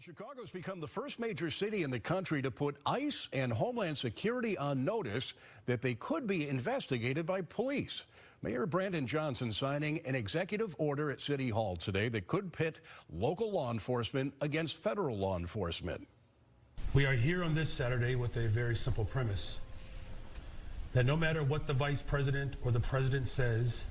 Chicago's become the first major city in the country to put ICE and Homeland Security on notice that they could be investigated by police. Mayor Brandon Johnson signing an executive order at City Hall today that could pit local law enforcement against federal law enforcement. We are here on this Saturday with a very simple premise, that no matter what the vice president or the president says,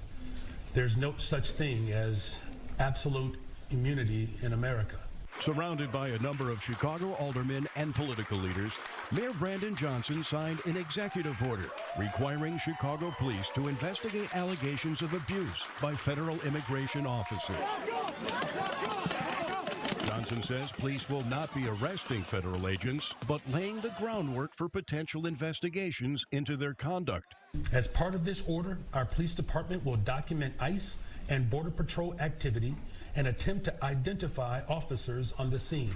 there's no such thing as absolute immunity in America. Surrounded by a number of Chicago aldermen and political leaders, Mayor Brandon Johnson signed an executive order requiring Chicago police to investigate allegations of abuse by federal immigration officers. Johnson says police will not be arresting federal agents, but laying the groundwork for potential investigations into their conduct. As part of this order, our police department will document ICE and Border Patrol activity and attempt to identify officers on the scene.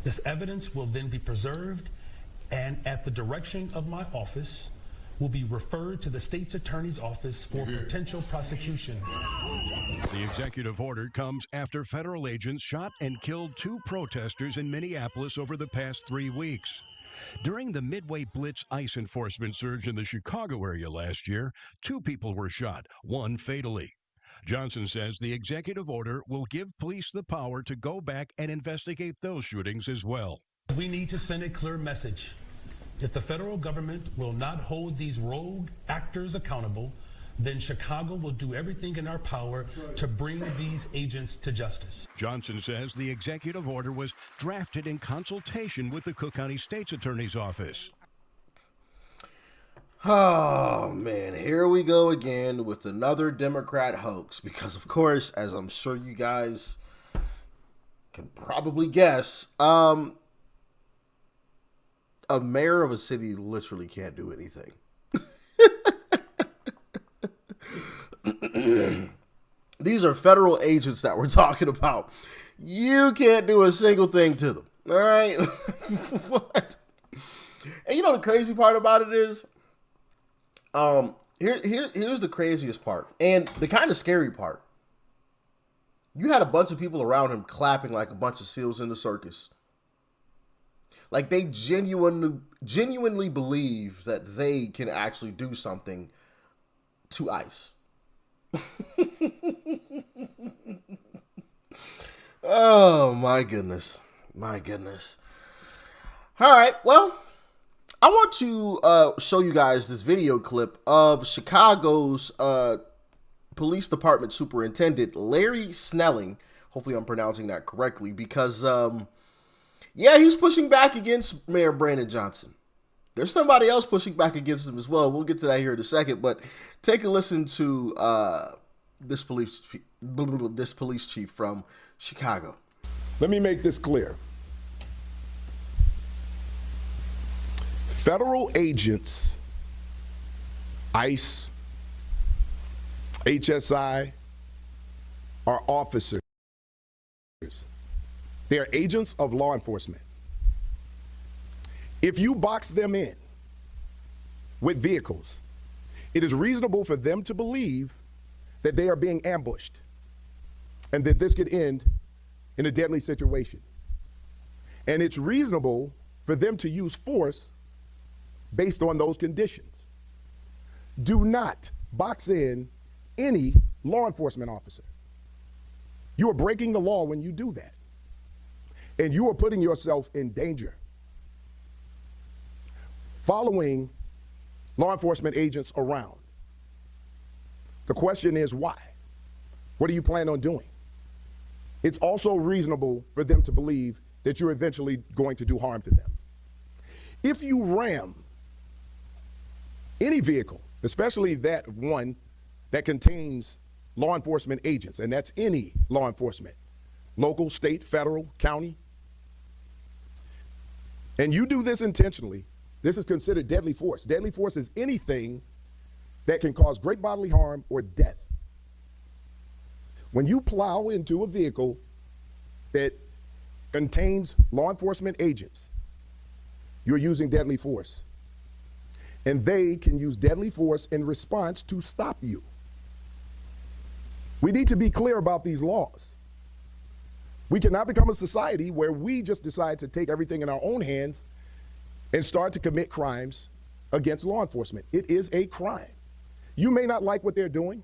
This evidence will then be preserved and, at the direction of my office, will be referred to the state's attorney's office for potential prosecution. The executive order comes after federal agents shot and killed 2 protesters in Minneapolis over the past 3 weeks. During the Midway Blitz ICE enforcement surge in the Chicago area last year, 2 people were shot, 1 fatally. Johnson says the executive order will give police the power to go back and investigate those shootings as well. We need to send a clear message. If the federal government will not hold these rogue actors accountable, then Chicago will do everything in our power to bring these agents to justice. Johnson says the executive order was drafted in consultation with the Cook County State's Attorney's Office. Oh, man, here we go again with another Democrat hoax. Because, of course, as I'm sure you guys can probably guess, a mayor of a city literally can't do anything. These are federal agents that we're talking about. You can't do a single thing to them. All right? What? And you know the crazy part about it is, here's the craziest part and the kind of scary part. You had a bunch of people around him clapping like a bunch of seals in the circus. Like they genuinely believe that they can actually do something to ICE. Oh my goodness. My goodness. All right, well, I want to show you guys this video clip of Chicago's Police Department Superintendent Larry Snelling. Hopefully I'm pronouncing that correctly because, yeah, he's pushing back against Mayor Brandon Johnson. There's somebody else pushing back against him as well. We'll get to that here in a second, but take a listen to this police chief from Chicago. Let me make this clear. Federal agents, ICE, HSI, are officers. They are agents of law enforcement. If you box them in with vehicles, it is reasonable for them to believe that they are being ambushed and that this could end in a deadly situation. And it's reasonable for them to use force based on those conditions. Do not box in any law enforcement officer. You are breaking the law when you do that. And you are putting yourself in danger. Following law enforcement agents around. The question is why? What do you plan on doing? It's also reasonable for them to believe that you're eventually going to do harm to them. If you ram any vehicle, especially that one that contains law enforcement agents, and that's any law enforcement, local, state, federal, county, and you do this intentionally, this is considered deadly force. Deadly force is anything that can cause great bodily harm or death. When you plow into a vehicle that contains law enforcement agents, you're using deadly force. And they can use deadly force in response to stop you. We need to be clear about these laws. We cannot become a society where we just decide to take everything in our own hands and start to commit crimes against law enforcement. It is a crime. You may not like what they're doing.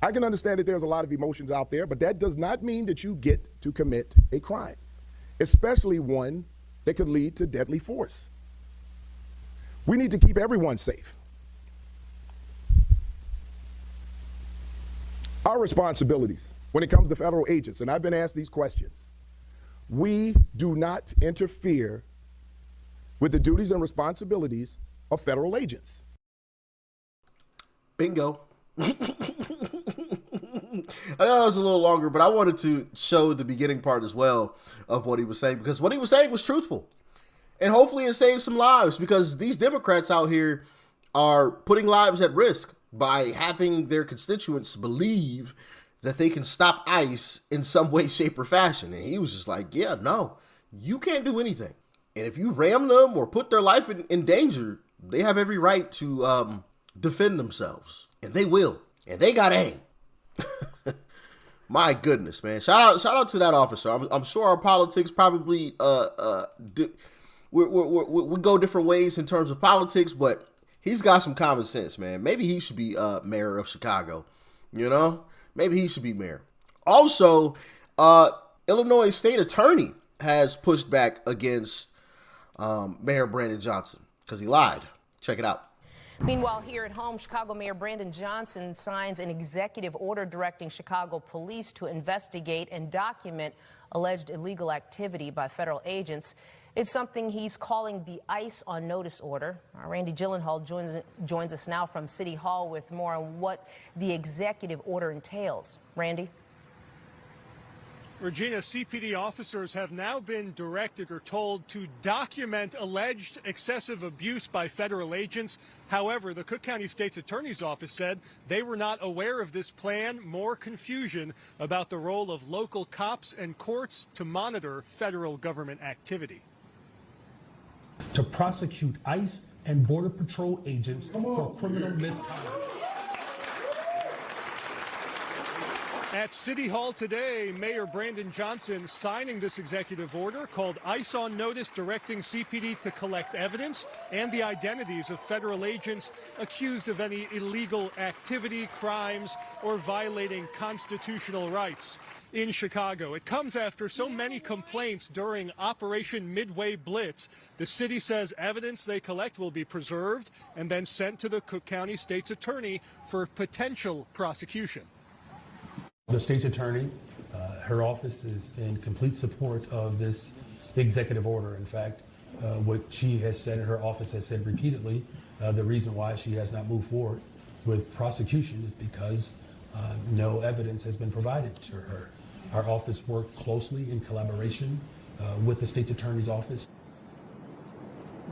I can understand that there's a lot of emotions out there, but that does not mean that you get to commit a crime, especially one that could lead to deadly force. We need to keep everyone safe. Our responsibilities when it comes to federal agents, and I've been asked these questions, we do not interfere with the duties and responsibilities of federal agents. Bingo. I know that was a little longer, but I wanted to show the beginning part as well of what he was saying, because what he was saying was truthful. And hopefully it saves some lives, because these Democrats out here are putting lives at risk by having their constituents believe that they can stop ICE in some way, shape, or fashion. And he was just like, yeah, no, you can't do anything. And if you ram them or put their life in danger, they have every right to defend themselves. And they will. And they got aim. My goodness, man. Shout out to that officer. I'm sure our politics probably we go different ways in terms of politics, but he's got some common sense, man. Maybe he should be mayor of Chicago. You know? Maybe he should be mayor. Also, Illinois state attorney has pushed back against Mayor Brandon Johnson because he lied. Check it out. Meanwhile, here at home, Chicago Mayor Brandon Johnson signs an executive order directing Chicago police to investigate and document alleged illegal activity by federal agents. It's something he's calling the ICE on notice order. Randy Gyllenhaal joins us now from City Hall with more on what the executive order entails. Randy? Regina, CPD officers have now been directed or told to document alleged excessive abuse by federal agents. However, the Cook County State's Attorney's Office said they were not aware of this plan. More confusion about the role of local cops and courts to monitor federal government activity. To prosecute ICE and Border Patrol agents for criminal misconduct. At City Hall today, Mayor Brandon Johnson signing this executive order called ICE on notice, directing CPD to collect evidence and the identities of federal agents accused of any illegal activity, crimes, or violating constitutional rights in Chicago. It comes after so many complaints during Operation Midway Blitz. The city says evidence they collect will be preserved and then sent to the Cook County State's Attorney for potential prosecution. The state's attorney, her office is in complete support of this executive order. In fact, what she has said, and her office has said repeatedly, the reason why she has not moved forward with prosecution is because no evidence has been provided to her. Our office worked closely in collaboration with the state's attorney's office.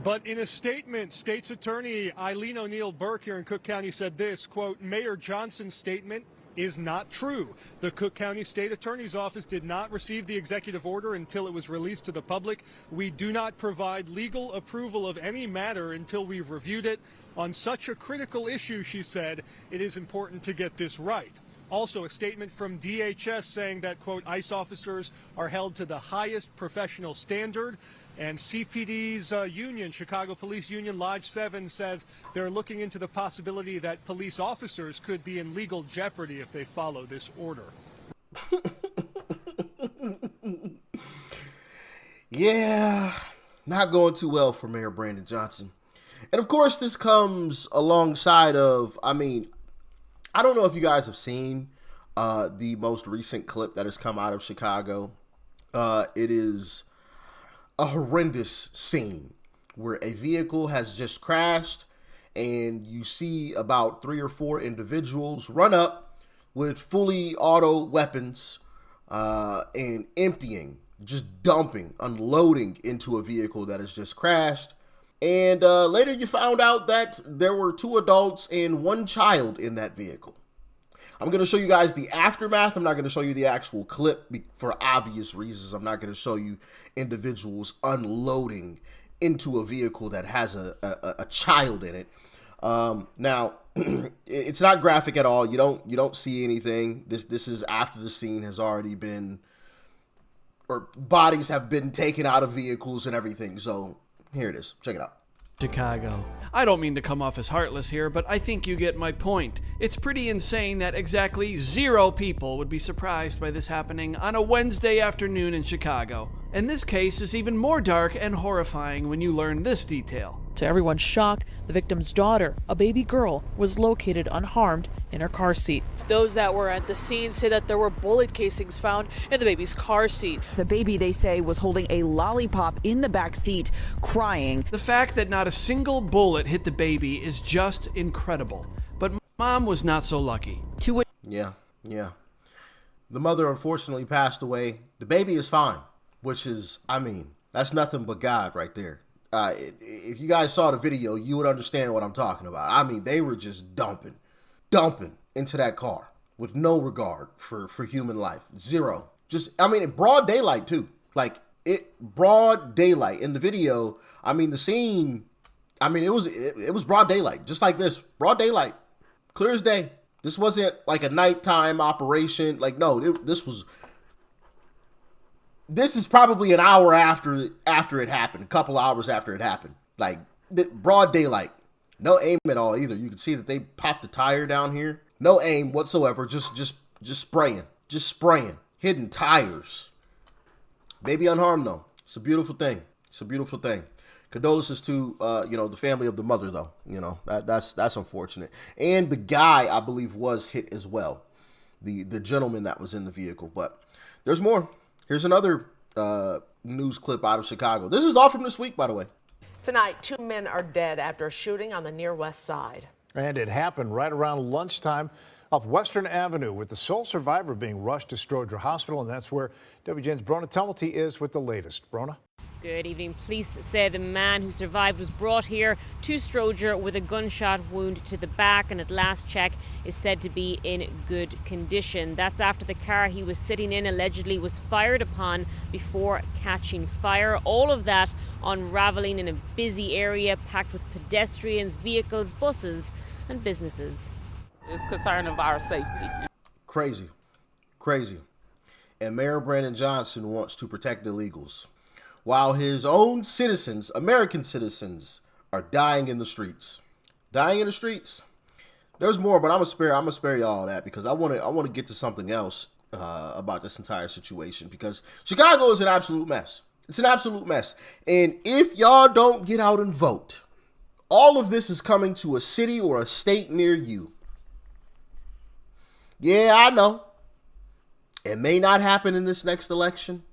But in a statement, State's Attorney Eileen O'Neill Burke here in Cook County said this, quote, Mayor Johnson's statement is not true. The Cook County State Attorney's Office did not receive the executive order until it was released to the public. We do not provide legal approval of any matter until we've reviewed it. On such a critical issue, she said, it is important to get this right. Also, a statement from DHS saying that, quote, ICE officers are held to the highest professional standard. And CPD's union, Chicago Police Union Lodge 7, says they're looking into the possibility that police officers could be in legal jeopardy if they follow this order. Yeah, not going too well for Mayor Brandon Johnson. And of course, this comes alongside of, I don't know if you guys have seen the most recent clip that has come out of Chicago. It is a horrendous scene where a vehicle has just crashed and you see about 3 or 4 individuals run up with fully auto weapons and emptying, just dumping, unloading into a vehicle that has just crashed. And later you found out that there were 2 adults and 1 child in that vehicle. I'm going to show you guys the aftermath. I'm not going to show you the actual clip for obvious reasons. I'm not going to show you individuals unloading into a vehicle that has a child in it. Now, it's not graphic at all. You don't see anything. This is after the scene has already been, or bodies have been taken out of vehicles and everything. So here it is. Check it out. Chicago. I don't mean to come off as heartless here, but I think you get my point. It's pretty insane that exactly 0 people would be surprised by this happening on a Wednesday afternoon in Chicago. And this case is even more dark and horrifying when you learn this detail. To everyone's shock, the victim's daughter, a baby girl, was located unharmed in her car seat. Those that were at the scene say that there were bullet casings found in the baby's car seat. The baby, they say, was holding a lollipop in the back seat, crying. The fact that not a single bullet hit the baby is just incredible. But Mom was not so lucky. Yeah. The mother unfortunately passed away. The baby is fine, which is, I mean, that's nothing but God right there. If you guys saw the video, you would understand what I'm talking about. I mean, they were just dumping into that car with no regard for human life. Zero. Just, I mean, in broad daylight too. Like, broad daylight in the video. I mean, the scene, I mean, it was broad daylight, just like this. Broad daylight, clear as day. This wasn't like a nighttime operation. Like, no, this is probably an hour after it happened, a couple hours after it happened. Like, broad daylight. No aim at all either. You can see that they popped the tire down here. No aim whatsoever. Just spraying. Just spraying. Hidden tires. Baby unharmed though. It's a beautiful thing. It's a beautiful thing. Condolences to the family of the mother though. You know, that's unfortunate. And the guy, I believe, was hit as well. The gentleman that was in the vehicle. But there's more. Here's another news clip out of Chicago. This is all from this week, by the way. Tonight, 2 men are dead after a shooting on the near west side. And it happened right around lunchtime off Western Avenue, with the sole survivor being rushed to Stroger Hospital. And that's where WGN's Brona Tumulty is with the latest. Brona? Good evening. Police say the man who survived was brought here to Stroger with a gunshot wound to the back, and at last check is said to be in good condition. That's after the car he was sitting in allegedly was fired upon before catching fire. All of that unraveling in a busy area packed with pedestrians, vehicles, buses and businesses. It's concern of our safety. Crazy. And Mayor Brandon Johnson wants to protect illegals, while his own citizens, American citizens, are dying in the streets. There's more, but I'm gonna spare y'all that because I want to get to something else about this entire situation, because Chicago is an absolute mess. It's an absolute mess. And if y'all don't get out and vote, all of this is coming to a city or a state near you. Yeah, I know. It may not happen in this next election.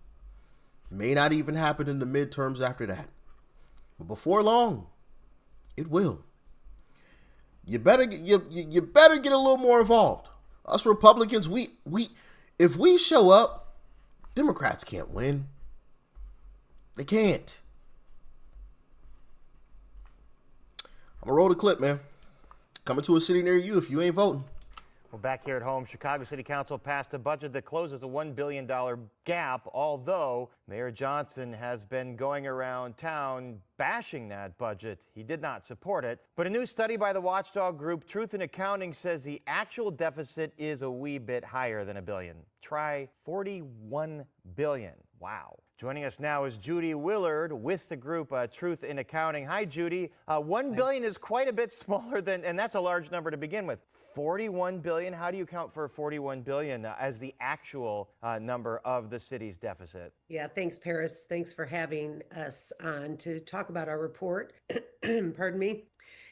May not even happen in the midterms after that. But before long, it will. You better get a little more involved. Us Republicans, if we show up, Democrats can't win. They can't. I'm gonna roll the clip, man. Coming to a city near you if you ain't voting. Well, back here at home, Chicago City Council passed a budget that closes a $1 billion gap, although Mayor Johnson has been going around town bashing that budget. He did not support it. But a new study by the watchdog group Truth in Accounting says the actual deficit is a wee bit higher than $1 billion. Try $41 billion. Wow. Joining us now is Judy Willard with the group Truth in Accounting. Hi, Judy. $1 billion is quite a bit smaller than, and that's a large number to begin with. 41 billion. How do you count for 41 billion as the actual number of the city's deficit? Yeah, thanks, Paris. Thanks for having us on to talk about our report. Pardon me.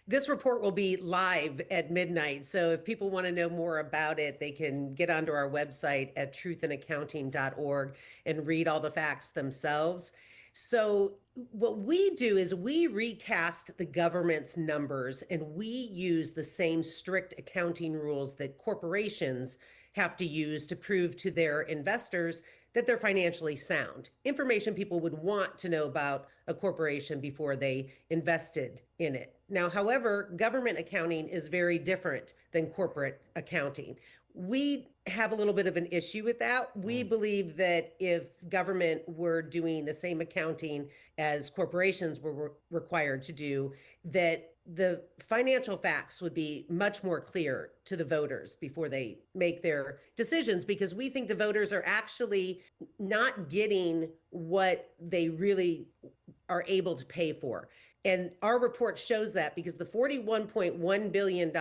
This report will be live at midnight. So if people want to know more about it, they can get onto our website at truthinaccounting.org and read all the facts themselves. So what we do is we recast the government's numbers, and we use the same strict accounting rules that corporations have to use to prove to their investors that they're financially sound. Information people would want to know about a corporation before they invested in it. Now, however, government accounting is very different than corporate accounting. We have a little bit of an issue with that. We believe that if government were doing the same accounting as corporations were required to do, that the financial facts would be much more clear to the voters before they make their decisions, because we think the voters are actually not getting what they really are able to pay for. And our report shows that, because the $41.1 billion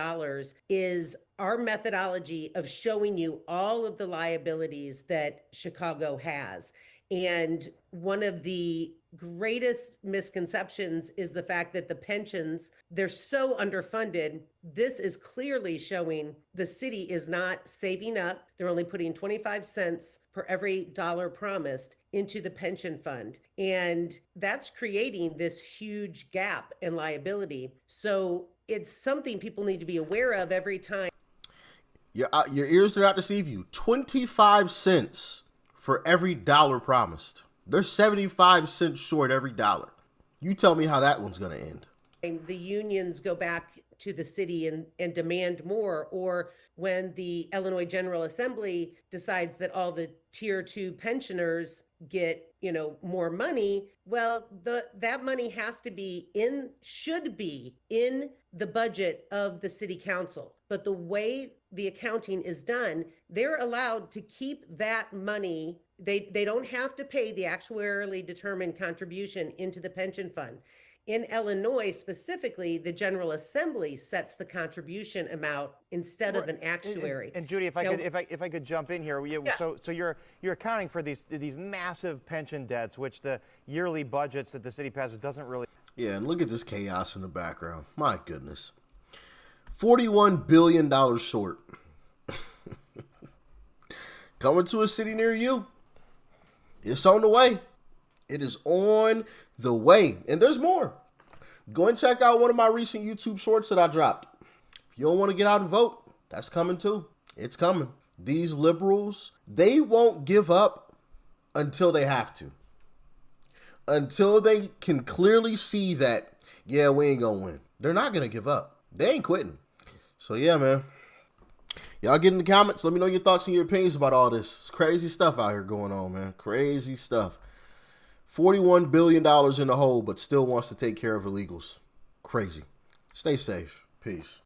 is our methodology of showing you all of the liabilities that Chicago has. And one of the greatest misconceptions is the fact that the pensions, they're so underfunded. This is clearly showing the city is not saving up. They're only putting 25 cents per every dollar promised into the pension fund. And that's creating this huge gap in liability. So it's something people need to be aware of every time. Your ears do not deceive you. 25 cents for every dollar promised. They're 75 cents short every dollar. You tell me how that one's going to end. The unions go back to the city and demand more, or when the Illinois General Assembly decides that all the tier 2 pensioners get, more money, well, that money should be in the budget of the city council. But the way the accounting is done, they're allowed to keep that money. They don't have to pay the actuarially determined contribution into the pension fund. In Illinois specifically, the General Assembly sets the contribution amount instead of an actuary. And Judy, if I could jump in here, so you're accounting for these massive pension debts, which the yearly budgets that the city passes doesn't really. Yeah, and look at this chaos in the background. My goodness, $41 billion short. Coming to a city near you. It's on the way. It is on the way. And there's more. Go and check out one of my recent YouTube shorts that I dropped. If you don't want to get out and vote, that's coming too. It's coming. These liberals, they won't give up until they have to. Until they can clearly see that, yeah, we ain't going to win. They're not going to give up. They ain't quitting. So yeah, man. Y'all get in the comments. Let me know your thoughts and your opinions about all this. It's crazy stuff out here going on, man. Crazy stuff. $41 billion in the hole, but still wants to take care of illegals. Crazy. Stay safe. Peace.